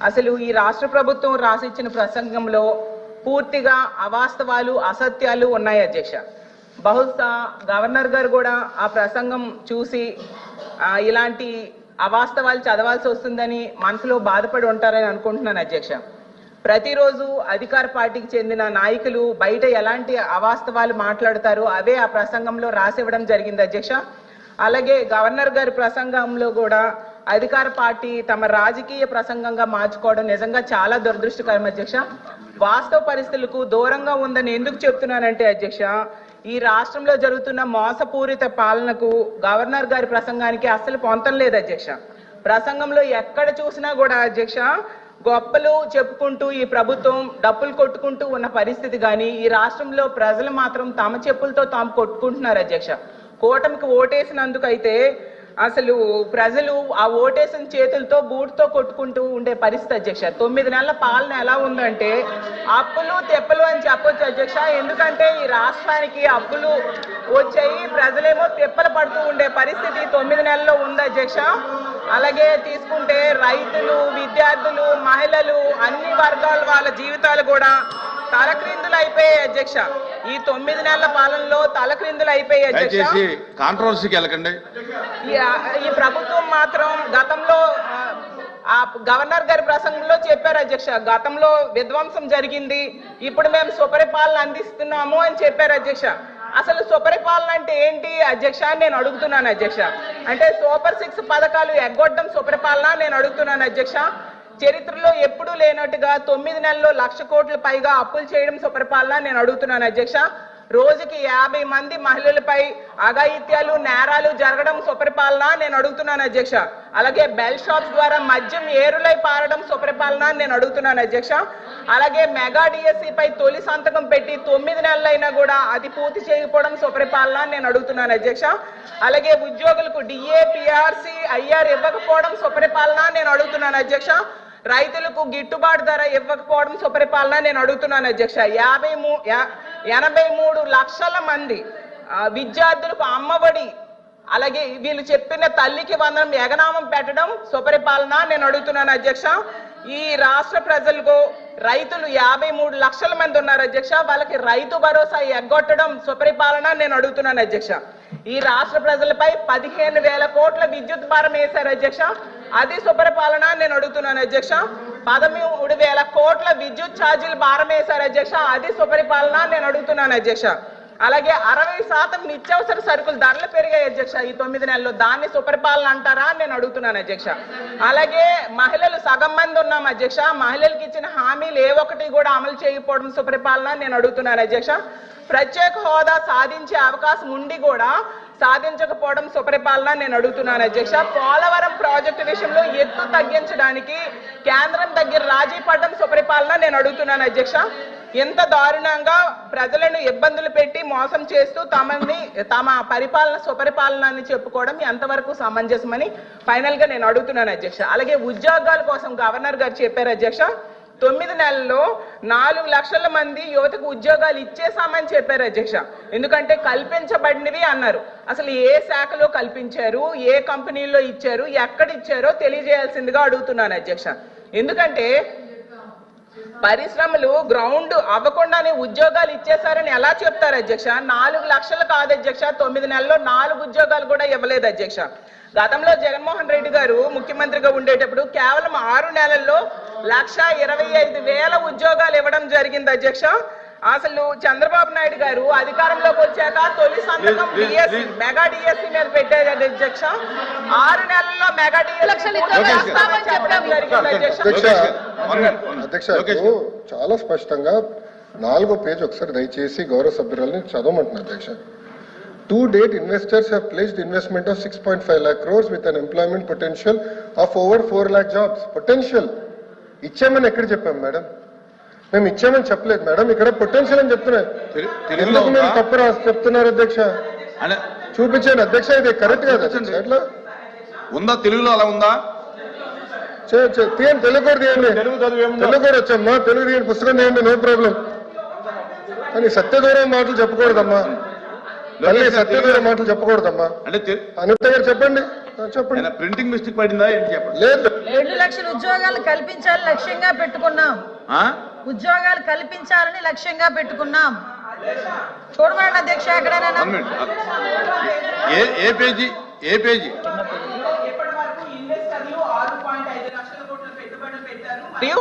అసలు ఈ రాష్ట్ర ప్రభుత్వం రాసిచ్చిన ప్రసంగంలో పూర్తిగా అవాస్తవాలు అసత్యాలు ఉన్నాయి అధ్యక్ష. బహుశా గవర్నర్ గారు కూడా ఆ ప్రసంగం చూసి ఇలాంటి అవాస్తవాలు చదవాల్సి వస్తుందని మనసులో బాధపడి ఉంటారని అనుకుంటున్నాను అధ్యక్ష. ప్రతిరోజు అధికార పార్టీకి చెందిన నాయకులు బయట ఎలాంటి అవాస్తవాలు మాట్లాడతారో అవే ఆ ప్రసంగంలో రాసివ్వడం జరిగింది అధ్యక్ష. అలాగే గవర్నర్ గారి ప్రసంగంలో కూడా అధికార పార్టీ తమ రాజకీయ ప్రసంగంగా మార్చుకోవడం నిజంగా చాలా దురదృష్టకరం అధ్యక్ష. వాస్తవ పరిస్థితులకు దూరంగా ఉందని ఎందుకు చెప్తున్నానంటే అధ్యక్ష, ఈ రాష్ట్రంలో జరుగుతున్న మోసపూరిత పాలనకు గవర్నర్ గారి ప్రసంగానికి అస్సలు పొంతం లేదు అధ్యక్ష. ప్రసంగంలో ఎక్కడ చూసినా కూడా అధ్యక్ష గొప్పలు చెప్పుకుంటూ ఈ ప్రభుత్వం డప్పులు కొట్టుకుంటూ ఉన్న పరిస్థితి కానీ ఈ రాష్ట్రంలో ప్రజలు మాత్రం తమ చెప్పులతో తాము కొట్టుకుంటున్నారు అధ్యక్ష. కూటమికి ఓటేసినందుకైతే అసలు ప్రజలు ఆ ఓటేసిన చేతులతో బూట్తో కొట్టుకుంటూ ఉండే పరిస్థితి అధ్యక్ష. 9 నెలల పాలన ఎలా ఉందంటే అప్పులు తెప్పలు అని చెప్పొచ్చు అధ్యక్ష. ఎందుకంటే ఈ రాష్ట్రానికి అప్పులు వచ్చాయి, ప్రజలేమో తెప్పలు పడుతూ ఉండే పరిస్థితి 9 నెలల్లో ఉంది అధ్యక్ష. అలాగే తీసుకుంటే రైతులు, విద్యార్థులు, మహిళలు, అన్ని వర్గాల వాళ్ళ జీవితాలు కూడా తలక్రిందులు అయిపోయాయి అధ్యక్ష. ఈ 9 నెలల పాలనలో తలక్రిందులు అయిపోయాయి అధ్యక్ష. కాంట్రవర్సీకి వెళ్ళకండి. ఈ ప్రభుత్వం మాత్రం గతంలో ఆ గవర్నర్ గారి ప్రసంగంలో చెప్పారు అధ్యక్ష, గతంలో విధ్వంసం జరిగింది, ఇప్పుడు మేము సుపరిపాలన అందిస్తున్నాము అని చెప్పారు అధ్యక్ష. అసలు సుపరిపాలన అంటే ఏంటి అధ్యక్ష నేను అడుగుతున్నాను అధ్యక్ష. అంటే సూపర్ 6 పథకాలు ఎగ్గొట్టడం సుపరిపాలన నేను అడుగుతున్నాను అధ్యక్ష. చరిత్రలో ఎప్పుడూ లేనట్టుగా 9 నెలల్లో 1,00,000 కోట్ల పైగా అప్పులు చేయడం సుపరిపాలన నేను అడుగుతున్నాను అధ్యక్ష. రోజుకి 50 మంది మహిళలపై అఘాయిత్యాలు, నేరాలు జరగడం సుపరిపాలన నేను అడుగుతున్నాను అధ్యక్ష. అలాగే బెల్ షాప్స్ ద్వారా మద్యం ఏరులై పారడం సుపరిపాలన నేను అడుగుతున్నాను అధ్యక్ష. అలాగే మెగా డిఎస్సిపై తొలి సంతకం పెట్టి 9 నెలలైనా కూడా అది పూర్తి చేయకపోవడం సుపరిపాలన నేను అడుగుతున్నాను అధ్యక్ష. అలాగే ఉద్యోగులకు డిఏ, పిఆర్సి, ఐఆర్ ఇవ్వకపోవడం సుపరిపాలన నేను అడుగుతున్నాను అధ్యక్ష. రైతులకు గిట్టుబాటు ధర ఇవ్వకపోవడం సుపరిపాలన నేను అడుగుతున్నాను అధ్యక్ష. 83 లక్షల మంది విద్యార్థులకు అమ్మఒడి, అలాగే వీళ్ళు చెప్పిన తల్లికి వందనం ఎగనామం పెట్టడం సుపరిపాలన నేను అడుగుతున్నాను అధ్యక్ష. ఈ రాష్ట్ర ప్రజలకు రైతులు 53 లక్షల మంది ఉన్నారు అధ్యక్ష, వాళ్ళకి రైతు భరోసా ఎగ్గొట్టడం సుపరిపాలన నేను అడుగుతున్నాను అధ్యక్ష. ఈ రాష్ట్ర ప్రజలపై 15,000 కోట్ల విద్యుత్ భారం వేశారు అధ్యక్ష, అది సుపరిపాలన నేను అడుగుతున్నాను అధ్యక్ష. 13,000 కోట్ల విద్యుత్ ఛార్జీలు భారం వేశారు అధ్యక్ష, అది సుపరిపాలన నేను అడుగుతున్నాను అధ్యక్ష. అలాగే 60% నిత్యావసర సరుకులు ధరలు పెరిగాయి అధ్యక్ష ఈ 9 నెలల్లో, దాన్ని సుపరిపాలన అంటారా నేను అడుగుతున్నాను అధ్యక్ష. అలాగే మహిళలు సగం మంది ఉన్నాం అధ్యక్ష, మహిళలకు ఇచ్చిన హామీలు ఏ ఒక్కటి కూడా అమలు చేయకపోవడం సుపరిపాలన నేను అడుగుతున్నాను అధ్యక్ష. ప్రత్యేక హోదా సాధించే అవకాశం ఉండి కూడా సాధించకపోవడం సుపరిపాలన నేను అడుగుతున్నాను అధ్యక్ష. పోలవరం ప్రాజెక్టు విషయంలో ఎత్తు తగ్గించడానికి కేంద్రం దగ్గర రాజీ పడడం సుపరిపాలన నేను అడుగుతున్నాను అధ్యక్ష. ఎంత దారుణంగా ప్రజలను ఇబ్బందులు పెట్టి మోసం చేస్తూ తమ పరిపాలన సుపరిపాలన అని చెప్పుకోవడం ఎంతవరకు సమంజసమని ఫైనల్ గా నేను అడుగుతున్నాను అధ్యక్ష. అలాగే ఉద్యోగాల కోసం గవర్నర్ గారు చెప్పారు అధ్యక్ష, 9 నెలల్లో 4 లక్షల మంది యువతకు ఉద్యోగాలు ఇచ్చేసామని చెప్పారు అధ్యక్ష. ఎందుకంటే కల్పించబడినవి అన్నారు. అసలు ఏ శాఖలో కల్పించారు, ఏ కంపెనీల్లో ఇచ్చారు, ఎక్కడ ఇచ్చారో తెలియజేయాల్సిందిగా అడుగుతున్నాను అధ్యక్ష. ఎందుకంటే పరిశ్రమలు గ్రౌండ్ అవ్వకుండానే ఉద్యోగాలు ఇచ్చేశారని ఎలా చెప్తారు అధ్యక్ష? 4 లక్షలు కాదు అధ్యక్ష, 9 నెలల్లో 4 ఉద్యోగాలు కూడా ఇవ్వలేదు అధ్యక్ష. గతంలో జగన్మోహన్ రెడ్డి గారు ముఖ్యమంత్రిగా ఉండేటప్పుడు కేవలం 6 నెలల్లో 1,25,000 ఉద్యోగాలు ఇవ్వడం జరిగింది అధ్యక్ష. అసలు చంద్రబాబు నాయుడు గారు అధికారంలోకి వచ్చాక తొలి సంతకం డిఎస్సి, మెగా డిఎస్సి మీద పెట్టారు అధ్యక్ష. 6 నెలల్లో మెగా డిఎస్సి అధ్యక్ష చాలా స్పష్టంగా 4వ పేజ్ ఒకసారి దయచేసి గౌరవ సభ్యురాలని చదవమంటున్నారు అధ్యక్ష. To date, investors have pledged investment of 6.5 lakh crores with an employment potential of over 4 lakh jobs. Potential. ఇచ్చామని ఎక్కడ చెప్పాం మేడం? మేము ఇచ్చామని చెప్పలేదు మేడం, ఇక్కడ పొటెన్షియల్ అని చెప్తున్నారు. ఎందుకు మీరు తప్పు చెప్తున్నారు అధ్యక్ష? చూపించండి అధ్యక్ష, ఇది కరెక్ట్ కాదు అధ్యక్ష. ఎట్లా ఉందా? తెలుగులో అలా ఉందా? తీయండి, తెలుగు కూడా తీయండి. తెలుగు కూడా వచ్చామ్మా, తెలుగు తీయండి, పుస్తకం తీయండి, నో ప్రాబ్లం. కానీ సత్యదూరం మాటలు చెప్పకూడదమ్మా, మళ్ళీ సత్యదూరం మాటలు చెప్పకూడదమ్మా. అంటే అనిత గారు చెప్పండి. చెప్పండి. ప్రింటింగ్ మిస్టేక్ పడిందా ఏంటి చెప్పండి. లేదు 2 లక్షల ఉద్యోగాలు కల్పించాలని లక్ష్యంగా పెట్టుకున్నాం. ఆ? ఉద్యోగాలు కల్పించాలని లక్ష్యంగా పెట్టుకున్నాం. చూడమండి అధ్యక్ష ఎక్కడైనా. 1 minute. ఏ పేజీ ఏ పేజీ? మరియు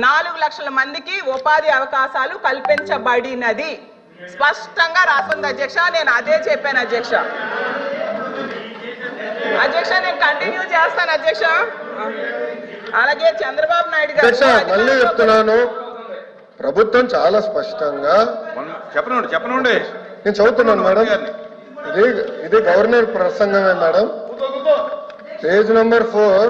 4 లక్షల మందికి ఉపాధి అవకాశాలు కల్పించబడినది స్పష్టంగా రాస్తుంది అధ్యక్ష. నేను అదే చెప్పాను అధ్యక్ష. అధ్యక్ష నేను కంటిన్యూ చేస్తాను అధ్యక్ష. అలాగే చంద్రబాబు నాయుడు అధ్యక్ష గారు మళ్ళీ చెప్తున్నాను, ప్రభుత్వం చాలా స్పష్టంగా చెప్పనండి. నేను చదువుతున్నాను మేడం. ఇది గవర్నర్ ప్రసంగమే మేడం. Page number 4.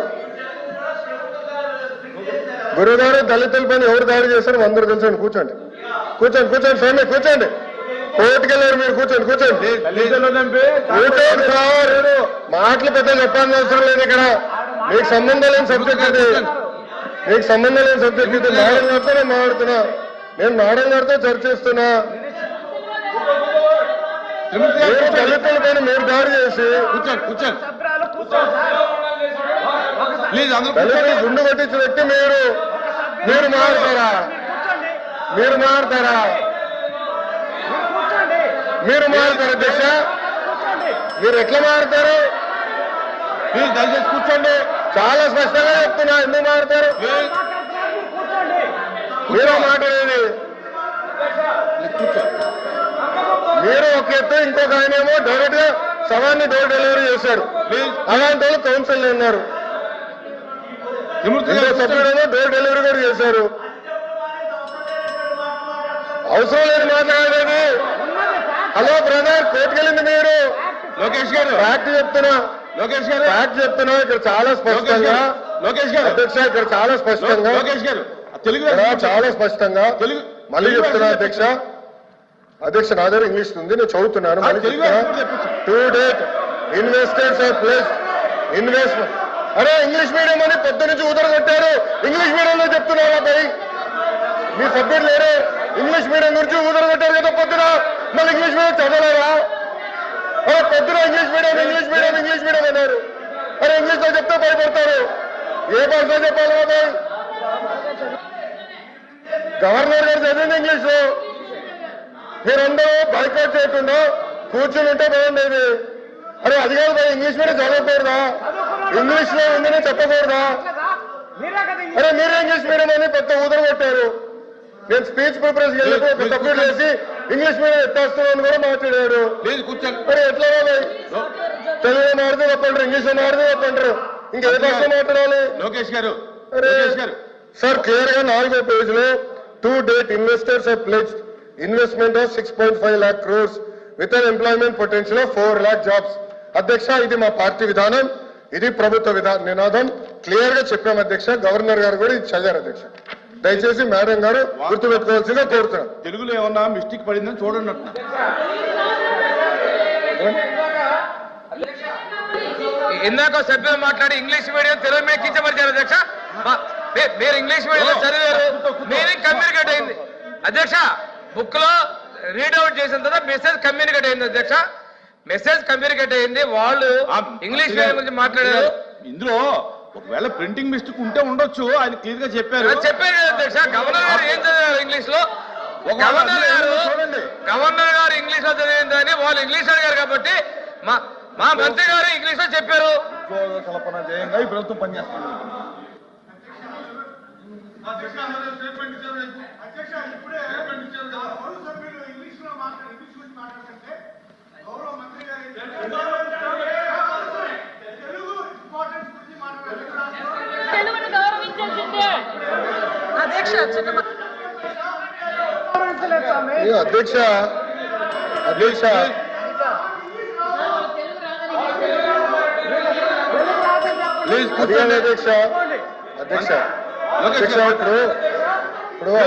గురుగారు దళితులపైన ఎవరు దాడి చేశారు అందరూ తెలుసండి. కూర్చోండి స్వామి కూర్చోండి. కోర్టుకెళ్ళారు మీరు. కూర్చోండి సార్. మాటలు పెద్ద చెప్పాల్సిన అవసరం లేదు ఇక్కడ. మీకు సంబంధం లేని సబ్జెక్ట్ ఇది. మేడం గారితో నేను మాట్లాడుతున్నా. నేను మేడం గారితో చర్చిస్తున్నా. మీరు దళితులపైన మీరు దాడి చేసి కూర్చోండి దళితులు గుండు కొట్టించిన వ్యక్తి మీరు మారుతారా? అధ్యక్ష మీరు ఎట్లా మారుతారు? ప్లీజ్ దయచేసి కూర్చోండి. చాలా స్పష్టంగా చెప్తున్నా. ఎందుకు మారుతారు? మీరు మాట్లాడేది మీరు ఒక ఎత్తు, ఇంకొక ఆయనేమో డైరెక్ట్ గా సవాన్ని డోర్ డెలివరీ చేశారు. అలాంటి వాళ్ళు కౌన్సిల్ ఉన్నారు. సభ్యుడేమో డోర్ డెలివరీ కూడా చేశారు. అవసరం లేదు మాట్లాడేది. హలో బ్రదర్, కోర్టుకెళ్ళింది మీరు. లోకేష్ గారు ఫ్యాక్ట్ చెప్తున్నా. ఇక్కడ చాలా స్పష్టంగా అధ్యక్ష, ఇక్కడ చాలా స్పష్టంగా లోకేష్ గారు తెలుగు చాలా స్పష్టంగా మళ్ళీ చెప్తున్నా అధ్యక్ష నా దగ్గర ఇంగ్లీష్ ఉంది, నేను చదువుతున్నాను. మళ్ళీ చెప్తున్నా. To date investors investment. అరే ఇంగ్లీష్ మీడియం అని పొద్దు నుంచి ఊదరగొట్టారు. ఇంగ్లీష్ మీడియంలో చెప్తున్నారా పై మీ సబ్జెక్ట్ లేరు? ఇంగ్లీష్ మీడియం గురించి ఊదరగొట్టారు కదా పొద్దున. మళ్ళీ ఇంగ్లీష్ మీడియం చదవలేరా? పొద్దున ఇంగ్లీష్ మీడియం అన్నారు. అరే ఇంగ్లీష్ లో చెప్తే భయపడతారు. ఏ భాషలో చెప్పాలి కదా? గవర్నర్ గారు చదివింది ఇంగ్లీష్ లో. మీరందరూ బైకాట్ చేయకుండా కూర్చుని ఉంటే బాగుండేది. అరే అది కాదు, ఇంగ్లీష్ మీడియం చదవకూడదా? ఇంగ్లీష్ లో ఉందని చెప్పకూడదా? అరే మీరే ఇంగ్లీష్ మీడియం అని పెద్ద ఊదర కొట్టారు. నేను స్పీచ్ ప్రిపరేషన్ వెళ్ళినప్పుడు సబ్మిట్ చేసి ఇంగ్లీష్ మీడియం ఎత్తేస్తామని కూడా మాట్లాడారు. మరి ఎట్లా తెలుగులో మాడితే చెప్పంటారు, ఇంగ్లీష్ లో మాడితే చెప్పంటారు, ఇంకే భాష మాట్లాడాలి? లోకేష్ గారు సార్ క్లియర్ గా 4వ పేజ్ లో to date investors have pledged investment of 6.5 lakh crores with an employment potential of 4 lakh jobs. అధ్యక్ష ఇది మా పార్టీ విధానం, ఇది ప్రభుత్వ నినాదం. క్లియర్ గా చెప్పాం అధ్యక్ష. గవర్నర్ గారు కూడా ఇది చదివారు అధ్యక్ష. దయచేసి మేడం గారు గుర్తుపెట్టుకోవాల్సిందిగా కోరుతున్నాం. తెలుగులో ఏమన్నా మిస్టేక్ పడిందని చూడండి. ఇందాక సభ్యులు మాట్లాడి ఇంగ్లీష్ మీడియం తెలుగు మీద కించపరిచారు అధ్యక్ష. మీరు ఇంగ్లీష్ మీడియంలో చదివారు, మీనింగ్ కమ్యూనికేట్ అయింది అధ్యక్ష. బుక్ లో రీడౌట్ చేసిన తర్వాత మెసేజ్ కమ్యూనికేట్ అయింది అధ్యక్ష. మెసేజ్ కమ్యూనికేట్ అయింది. వాళ్ళు ఇంగ్లీష్ మీడియం గురించి మాట్లాడారు. ఇందులో ఒకవేళ ప్రింటింగ్ మిస్టేక్ ఉంటే ఉండొచ్చు. ఆయన క్లియర్ గా చెప్పారు కదా అధ్యక్ష. గవర్నర్ గారు ఏం చదివారు ఇంగ్లీష్ లో? గవర్నర్ గారు ఇంగ్లీష్ లో చదివిందని వాళ్ళు ఇంగ్లీష్ అడిగారు కాబట్టి మా మంత్రి గారు ఇంగ్లీష్ లో చెప్పారు. కల్పన జయంగా ఈ ప్రభుత్వం పనిచేస్తుంది. తెలుగును గౌరవించాల్సిందే అధ్యక్ష. అధ్యక్ష ప్లీజ్ అధ్యక్ష అధ్యక్ష అధ్యక్ష ఇప్పుడు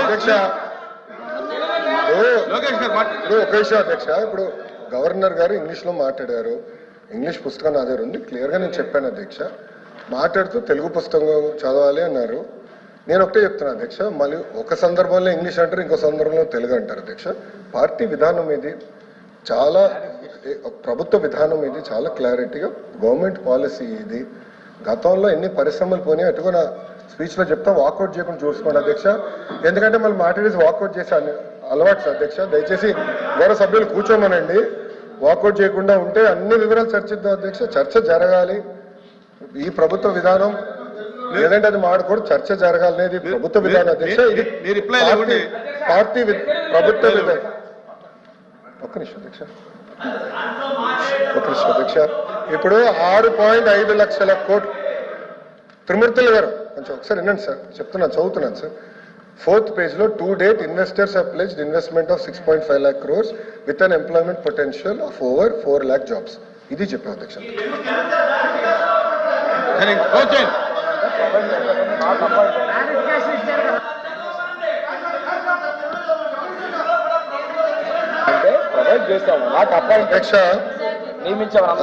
అధ్యక్ష లోకేష్ గారు ఇప్పుడు ఒక విషయం అధ్యక్ష. ఇప్పుడు గవర్నర్ గారు ఇంగ్లీష్ లో మాట్లాడారు. ఇంగ్లీష్ పుస్తకం నా దగ్గర ఉంది. క్లియర్ గా నేను చెప్పాను అధ్యక్ష. మాట్లాడుతూ తెలుగు పుస్తకం చదవాలి అన్నారు. నేను ఒకటే చెప్తున్నా అధ్యక్ష. మళ్ళీ ఒక సందర్భంలో ఇంగ్లీష్ అంటారు, ఇంకో సందర్భంలో తెలుగు అంటారు అధ్యక్ష. పార్టీ విధానం ఇది. చాలా ప్రభుత్వ విధానం ఇది చాలా క్లారిటీగా గవర్నమెంట్ పాలసీ ఇది. గతంలో ఎన్ని పరిశ్రమలు పోనీ అటుగా నా స్పీచ్ లో చెప్తా వాకౌట్ చేయకుండా చూసుకోండి అధ్యక్ష. ఎందుకంటే మళ్ళీ మాట్లాడేసి వాకౌట్ చేసే అలవాటు అధ్యక్ష. దయచేసి గౌరవ సభ్యులు కూర్చోమనండి. వాకౌట్ చేయకుండా ఉంటే అన్ని వివరాలు చర్చిద్దాం అధ్యక్ష. చర్చ జరగాలి. ఈ ప్రభుత్వ విధానం లేదంటే అది మాడకూడదు. చర్చ జరగాలనేది ప్రభుత్వ విధానం అధ్యక్ష. ఇది పార్టీ ప్రభుత్వ విధానం. ఒక్క నిమిషం అధ్యక్ష. ఇప్పుడు 6.5 లక్షల కోట్లు త్రిమూర్తులు గారు కొంచెం ఒకసారి వినండి సార్. చదువుతున్నాను సార్. 4th పేజ్ లో to date investors have pledged investment of 6.5 lakh crores with an employment potential of over 4 lakh jobs. ఇది చెప్పాం అధ్యక్ష.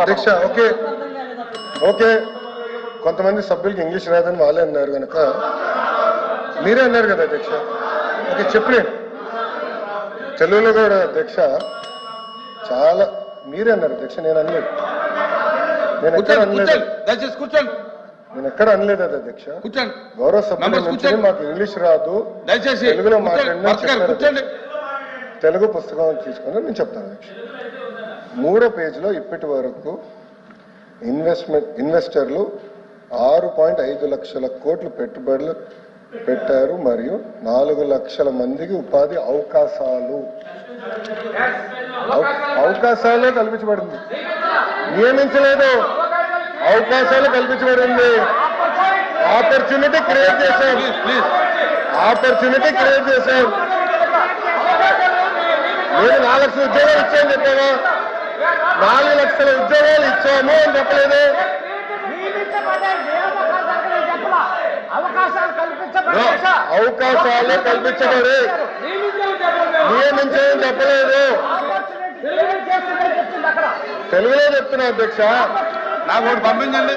అధ్యక్ష ఓకే కొంతమంది సభ్యులకి ఇంగ్లీష్ రాదని వాళ్ళే అన్నారు కనుక మీరే అన్నారు కదా అధ్యక్ష. ఓకే చెప్పలేండి తెలుగులో కూడా అధ్యక్ష. చాలా మీరే అన్నారు అధ్యక్ష. నేను అనలేదు. నేను ఎక్కడ అనలేదు అది అధ్యక్ష. గౌరవ సభ్యుల నుంచి మాకు ఇంగ్లీష్ రాదు తెలుగులో మాట్లాడిన తెలుగు పుస్తకం తీసుకుని నేను చెప్తాను అధ్యక్ష. 3వ పేజీలో ఇప్పటి వరకు ఇన్వెస్టర్లు 6.5 లక్షల కోట్లు పెట్టుబడులు పెట్టారు మరియు 4 లక్షల మందికి ఉపాధి అవకాశాలే కల్పించబడింది. నియమించలేదు, అవకాశాలు కల్పించబడింది. ఆపర్చునిటీ క్రియేట్ చేశాం. నేను 4 లక్షల ఉద్యోగాలు ఇచ్చాను చెప్పావా? 4 లక్షల ఉద్యోగాలు ఇచ్చాము అని చెప్పలేదు. అవకాశాలు కల్పించబడి నియమించని చెప్పలేదు. తెలుగులో చెప్తున్నా అధ్యక్ష. నాకు ఒకటి పంపించండి.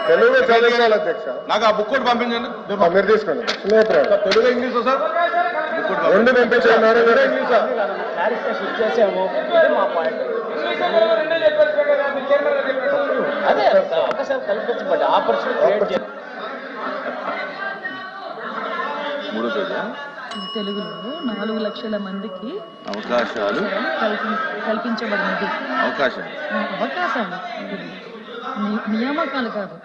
తెలుగు చదివించాలి అధ్యక్ష. నాకు ఆ బుక్ ఒకటి పంపించండి. మీరు తీసుకోండి. తెలుగు ఇంగ్లీష్ సార్ రెండు పంపించారు. తెలుగులో 4 లక్షల మందికి అవకాశాలు కల్పించబడినది. అవకాశాలు నియామకాలు కాదు.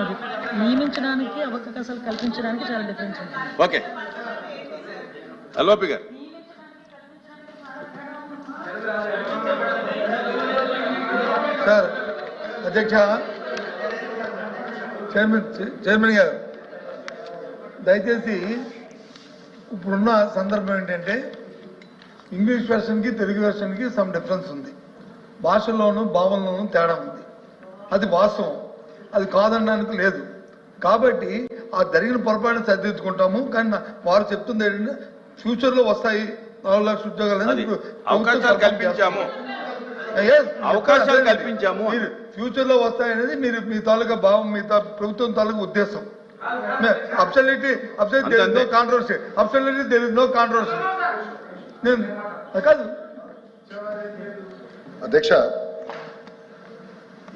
అది నియమించడానికి అవకాశాలు కల్పించడానికి చాలా డిఫరెన్స్ ఉంటుంది. ఓకే అల్లోపి గారు. సార్ అధ్యక్ష, చైర్మన్ గారు దయచేసి ఇప్పుడున్న సందర్భం ఏంటంటే ఇంగ్లీష్ వెర్షన్కి తెలుగు వెర్షన్కి సమ్ డిఫరెన్స్ ఉంది. భాషల్లోనూ భావనలోనూ తేడా ఉంది. అది వాస్తవం, అది కాదనడానికి లేదు. కాబట్టి ఆ జరిగిన పొరపాటును సరిదిద్దుకుంటాము. కానీ వారు చెప్తుంది ఏంటంటే ఫ్యూచర్లో వస్తాయి 4 లక్షల ఉద్యోగాలు అవకాశాలు కల్పించాము. మీరు ఫ్యూచర్లో వస్తాయనేది మీరు మీ తాలూకా భావం, మీ ప్రభుత్వం తాలూకా ఉద్దేశం. Absolutely there is no controversy. Absolutely there is no controversy. కాదు అధ్యక్ష,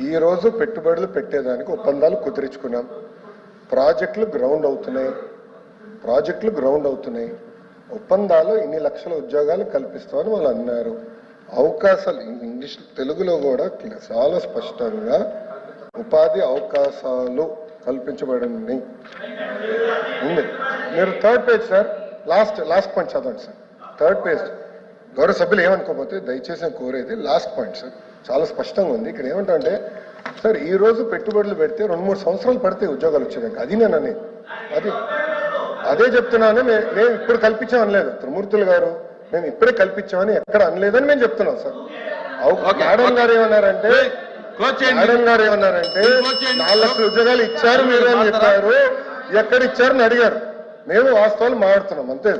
ఈ రోజు పెట్టుబడులు పెట్టేదానికి ఒప్పందాలు కుదిరించుకున్నాం. ప్రాజెక్టులు గ్రౌండ్ అవుతున్నాయి. ఒప్పందాలు ఇన్ని లక్షల ఉద్యోగాలు కల్పిస్తామని వాళ్ళు అన్నారు. అవకాశాలు ఇంగ్లీష్ తెలుగులో కూడా చాలా స్పష్టంగా ఉపాధి అవకాశాలు కల్పించబడింది. మీరు 3rd page sir, last point చదవండి సార్. 3rd page. గౌరవ సభ్యులు ఏమనుకోకపోతే దయచేసి కోరేది లాస్ట్ పాయింట్ సార్. చాలా స్పష్టంగా ఉంది. ఇక్కడ ఏమంటే సార్ ఈ రోజు పెట్టుబడులు పెడితే 2-3 సంవత్సరాలు పడితే ఉద్యోగాలు వచ్చేదానికి. అది నేను అనేది అదే చెప్తున్నాను. మేము ఇప్పుడు కల్పించాం అనలేదు త్రిమూర్తులు గారు. మేము ఇప్పుడే కల్పించామని ఎక్కడ అనలేదని మేము చెప్తున్నాం సార్. మేడం గారు ఏమన్నారంటే 4 లక్షల ఉద్యోగాలు ఇచ్చారు మీరు అని చెప్పారు. ఎక్కడ ఇచ్చారని అడిగారు. మేము వాస్తవాలు మాట్లాడుతున్నాం అంతే.